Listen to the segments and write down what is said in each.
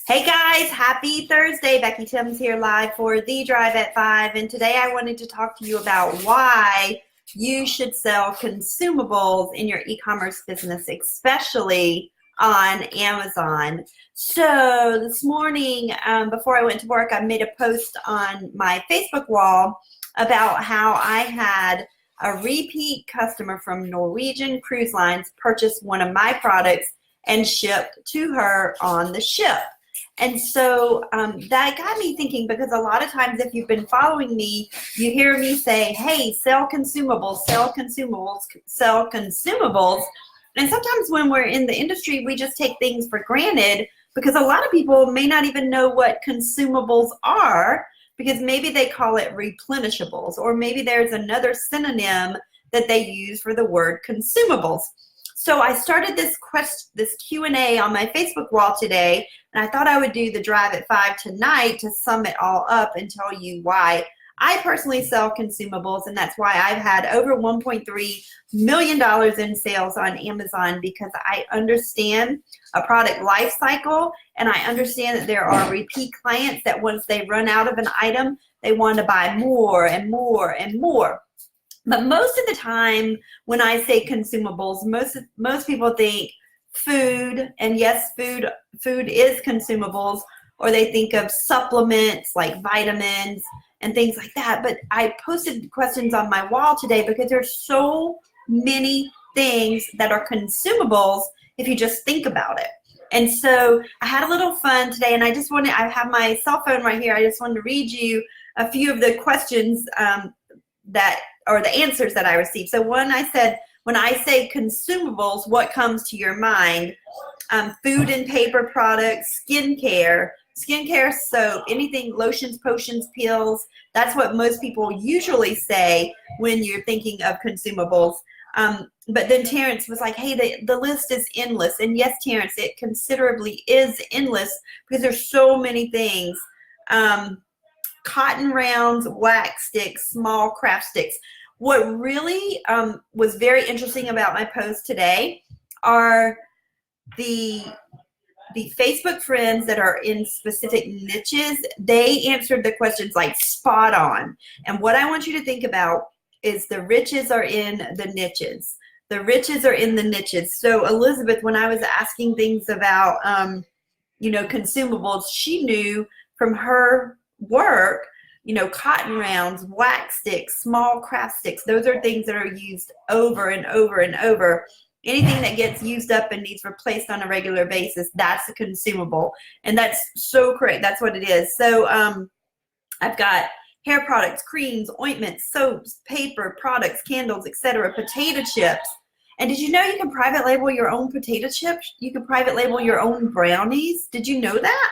Hey guys, happy Thursday. Becky Thames here live for The Drive at 5. And today I wanted to talk to you about why you should sell consumables in your e-commerce business, especially on Amazon. So this morning, before I went to work, I made a post on my Facebook wall about how I had a repeat customer from Norwegian Cruise Lines purchase one of my products and shipped to her on the ship. And so that got me thinking, because a lot of times if you've been following me, you hear me say, hey, sell consumables, sell consumables, sell consumables. And sometimes when we're in the industry, we just take things for granted because a lot of people may not even know what consumables are, because maybe they call it replenishables, or maybe there's another synonym that they use for the word consumables. So I started this Q&A on my Facebook wall today, and I thought I would do the Drive at 5 tonight to sum it all up and tell you why I personally sell consumables, and that's why I've had over $1.3 million in sales on Amazon, because I understand a product life cycle, and I understand that there are repeat clients that once they run out of an item, they want to buy more and more and more. But most of the time when I say consumables, most people think food, and yes, food is consumables, or they think of supplements like vitamins and things like that. But I posted questions on my wall today because there's so many things that are consumables if you just think about it. And so I had a little fun today, and I have my cell phone right here. I just wanted to read you a few of the questions or the answers that I received. So one, I said, when I say consumables, what comes to your mind? Food and paper products, skincare, soap, anything, lotions, potions, pills. That's what most people usually say when you're thinking of consumables. But then Terrence was like, hey, the list is endless. And yes, Terrence, it considerably is endless because there's so many things. Cotton rounds, wax sticks, small craft sticks. What really was very interesting about my post today are the Facebook friends that are in specific niches. They answered the questions like spot on. And what I want you to think about is the riches are in the niches. The riches are in the niches. So Elizabeth, when I was asking things about, consumables, she knew from her work, cotton rounds, wax sticks, small craft sticks. Those are things that are used over and over and over. Anything that gets used up and needs replaced on a regular basis, that's a consumable. And that's so correct. That's what it is. So I've got hair products, creams, ointments, soaps, paper products, candles, etc., potato chips. And did you know you can private label your own potato chips? You can private label your own brownies. Did you know that?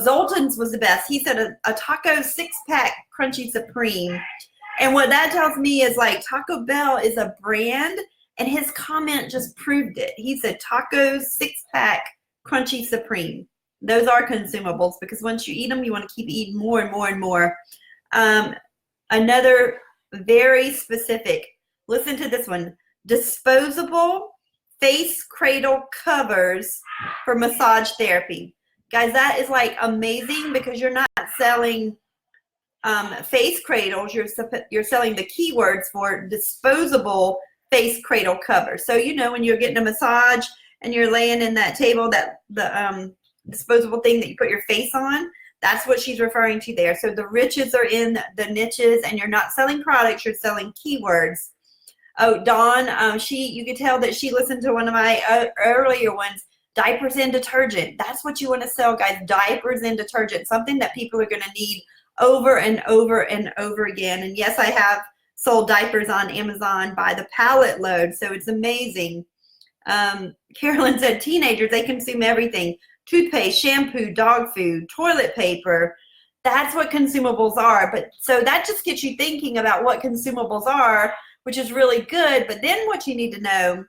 Zoltan's was the best. He said a taco 6-pack crunchy supreme. And what that tells me is like Taco Bell is a brand, and his comment just proved it. He said tacos 6-pack crunchy supreme. Those are consumables, because once you eat them, you want to keep eating more and more and more. Another very specific, listen to this one, disposable face cradle covers for massage therapy. Guys, that is like amazing, because you're not selling face cradles. You're selling the keywords for disposable face cradle cover. So when you're getting a massage and you're laying in that table, that the disposable thing that you put your face on, that's what she's referring to there. So the riches are in the niches, and you're not selling products, you're selling keywords. Oh, Dawn, you could tell that she listened to one of my earlier ones. Diapers and detergent. That's what you want to sell, guys. Diapers and detergent. Something that people are going to need over and over and over again. And yes, I have sold diapers on Amazon by the pallet load. So it's amazing. Carolyn said teenagers, they consume everything. Toothpaste, shampoo, dog food, toilet paper. That's what consumables are. But so that just gets you thinking about what consumables are, which is really good. But then what you need to know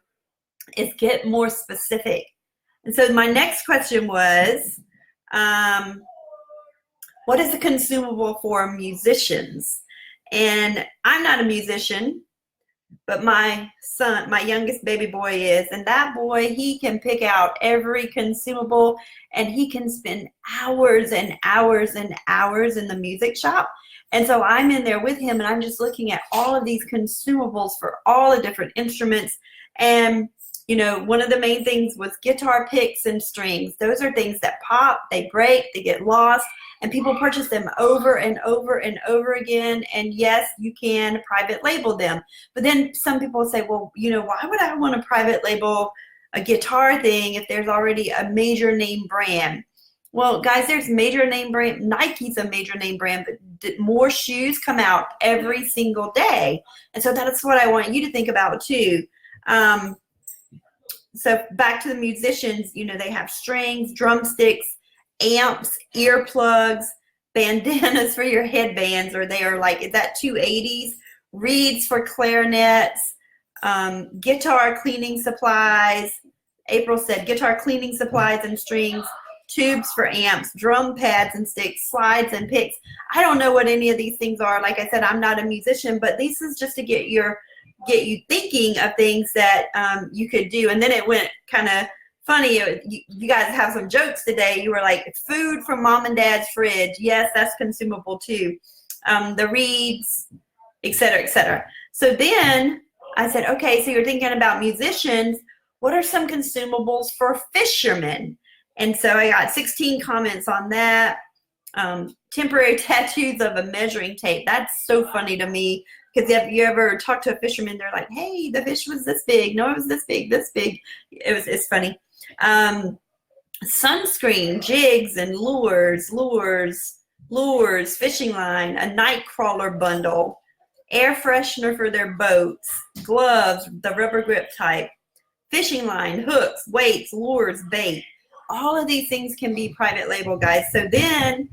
is get more specific. And so my next question was, what is a consumable for musicians? And I'm not a musician, but my son, my youngest baby boy is, and that boy, he can pick out every consumable, and he can spend hours and hours and hours in the music shop. And so I'm in there with him, and I'm just looking at all of these consumables for all the different instruments. And you know, one of the main things was guitar picks and strings. Those are things that pop, they break, they get lost, and people purchase them over and over and over again. And yes, you can private label them. But then some people say, well, you know, why would I want to private label a guitar thing if there's already a major name brand? Well, guys, there's major name brand. Nike's a major name brand, but more shoes come out every single day. And so that's what I want you to think about too. So back to the musicians, you know, they have strings, drumsticks, amps, earplugs, bandanas for your headbands, or they are like, is that 280s? Reeds for clarinets, guitar cleaning supplies. April said guitar cleaning supplies and strings, tubes for amps, drum pads and sticks, slides and picks. I don't know what any of these things are. Like I said, I'm not a musician, but this is just to get you thinking of things that you could do. And then it went kind of funny. You guys have some jokes today. You were like, food from mom and dad's fridge. Yes, that's consumable too. The reeds, et cetera, et cetera. So then I said, okay, so you're thinking about musicians. What are some consumables for fishermen? And so I got 16 comments on that. Temporary tattoos of a measuring tape. That's so funny to me. Because if you ever talk to a fisherman, they're like, hey, the fish was this big. No, it was this big, this big. It's funny. Sunscreen, jigs and lures, fishing line, a night crawler bundle, air freshener for their boats, gloves, the rubber grip type, fishing line, hooks, weights, lures, bait. All of these things can be private label, guys. So then,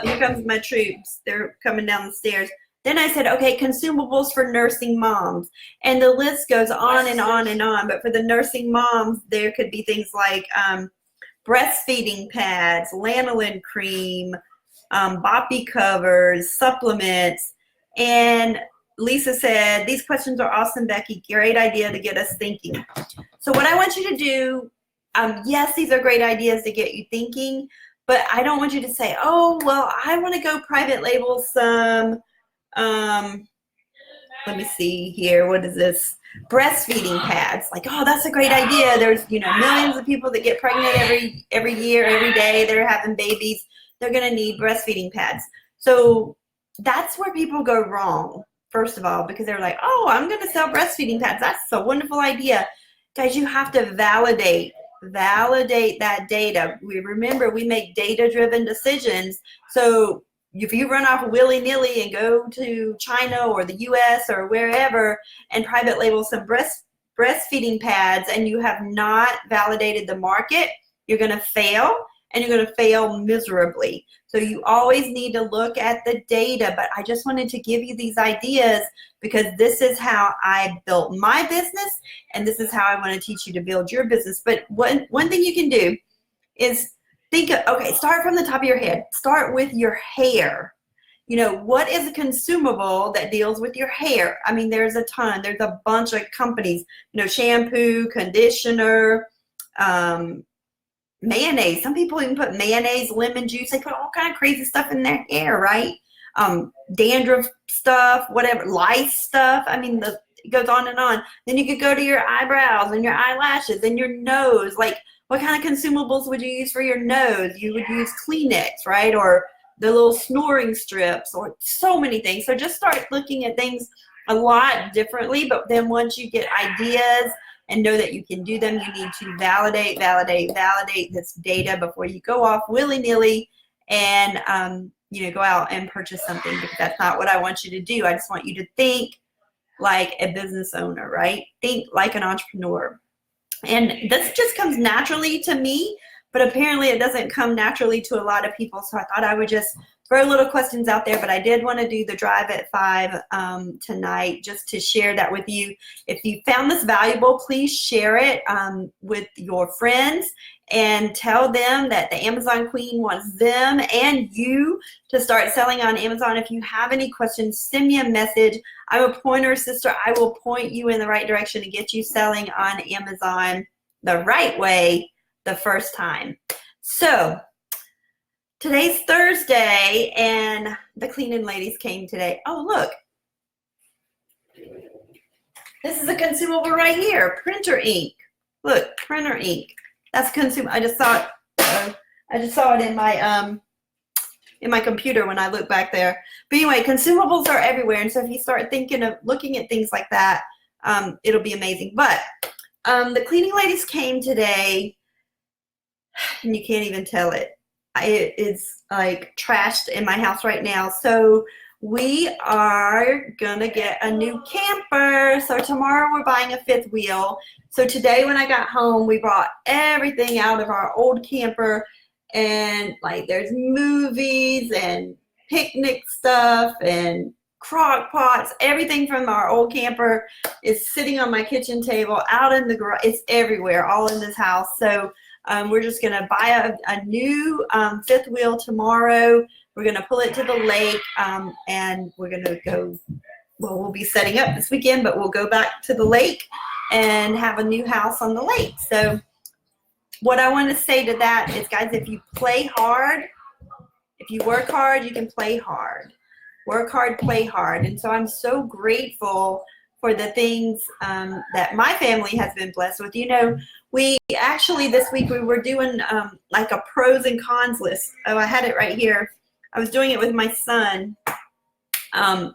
here comes my troops. They're coming down the stairs. Then I said, okay, consumables for nursing moms. And the list goes on and on and on. But for the nursing moms, there could be things like breastfeeding pads, lanolin cream, boppy covers, supplements. And Lisa said, these questions are awesome, Becky. Great idea to get us thinking. So what I want you to do, yes, these are great ideas to get you thinking. But I don't want you to say, oh, well, I want to go private label some, let me see here. What is this? Breastfeeding pads. Like, oh, that's a great idea. There's, you know, millions of people that get pregnant every year, every day. They're having babies. They're going to need breastfeeding pads. So that's where people go wrong, first of all, because they're like, oh, I'm going to sell breastfeeding pads. That's a wonderful idea. Guys, you have to validate that data. Remember, we make data-driven decisions. So if you run off willy-nilly and go to China or the US or wherever and private label some breastfeeding pads and you have not validated the market, you're going to fail, and you're going to fail miserably. So you always need to look at the data. But I just wanted to give you these ideas because this is how I built my business, and this is how I want to teach you to build your business. But one thing you can do is think of, okay, start from the top of your head. Start with your hair. You know, what is a consumable that deals with your hair? I mean, there's a ton. There's a bunch of companies, you know, shampoo, conditioner, mayonnaise. Some people even put mayonnaise, lemon juice. They put all kind of crazy stuff in their hair, right? Dandruff stuff, whatever, lice stuff. I mean, it goes on and on. Then you could go to your eyebrows and your eyelashes and your nose. Like, what kind of consumables would you use for your nose? You would use Kleenex, right? Or the little snoring strips, or so many things. So just start looking at things a lot differently. But then once you get ideas and know that you can do them, you need to validate this data before you go off willy-nilly and you know, go out and purchase something, because that's not what I want you to do. I just want you to think like a business owner, right? Think like an entrepreneur. And this just comes naturally to me, but apparently it doesn't come naturally to a lot of people. So I thought I would just throw little questions out there, but I did want to do the drive at 5 tonight just to share that with you. If you found this valuable, please share it with your friends and tell them that the Amazon Queen wants them and you to start selling on Amazon. If you have any questions, send me a message. I'm a pointer sister. I will point you in the right direction to get you selling on Amazon the right way the first time. So today's Thursday, and the cleaning ladies came today. Oh, look. This is a consumable right here, printer ink. Look, printer ink. That's consumable. I just saw it. I just saw it in my computer when I looked back there. But anyway, consumables are everywhere, and so if you start thinking of looking at things like that, it'll be amazing. But the cleaning ladies came today, and you can't even tell it. It is like trashed in my house right now. So we are gonna get a new camper. So tomorrow we're buying a fifth wheel. So today when I got home, we brought everything out of our old camper, and like there's movies and picnic stuff and crock pots. Everything from our old camper is sitting on my kitchen table, out in the garage. It's everywhere, all in this house. So we're just going to buy a new fifth wheel tomorrow. We're going to pull it to the lake, and we're going to go, well, we'll be setting up this weekend, but we'll go back to the lake and have a new house on the lake. So what I want to say to that is, guys, if you play hard, if you work hard, you can play hard. Work hard, play hard. And so I'm so grateful for the things that my family has been blessed with. You know, we actually this week we were doing like a pros and cons list. Oh, I had it right here. I was doing it with my son. I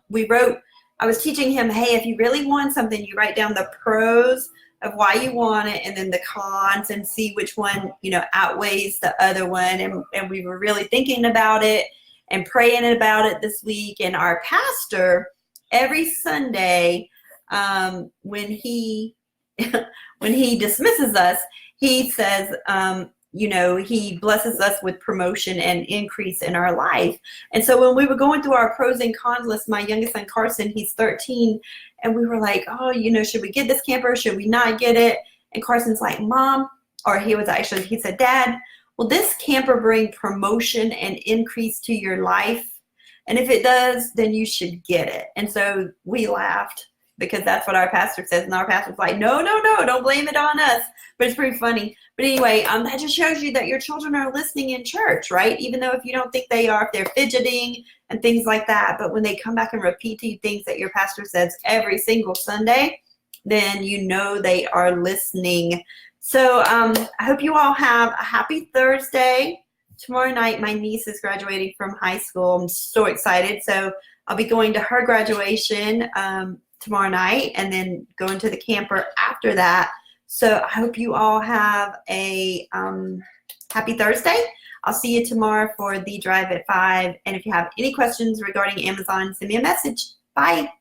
was teaching him, hey, if you really want something, you write down the pros of why you want it and then the cons and see which one, you know, outweighs the other one. And we were really thinking about it and praying about it this week. And our pastor, every Sunday, when he dismisses us, he says, you know, he blesses us with promotion and increase in our life. And so when we were going through our pros and cons list, my youngest son, Carson, he's 13, and we were like, oh, you know, should we get this camper? Should we not get it? And Carson's like, Mom, or he said, Dad, will this camper bring promotion and increase to your life? And if it does, then you should get it. And so we laughed, because that's what our pastor says. And our pastor's like, no, don't blame it on us. But it's pretty funny. But anyway, that just shows you that your children are listening in church, right? Even though if you don't think they are, if they're fidgeting and things like that. But when they come back and repeat to you things that your pastor says every single Sunday, then you know they are listening. So I hope you all have a happy Thursday. Tomorrow night, my niece is graduating from high school. I'm so excited. So I'll be going to her graduation tomorrow night and then going to the camper after that. So I hope you all have a happy Thursday. I'll see you tomorrow for the drive at 5. And if you have any questions regarding Amazon, send me a message. Bye.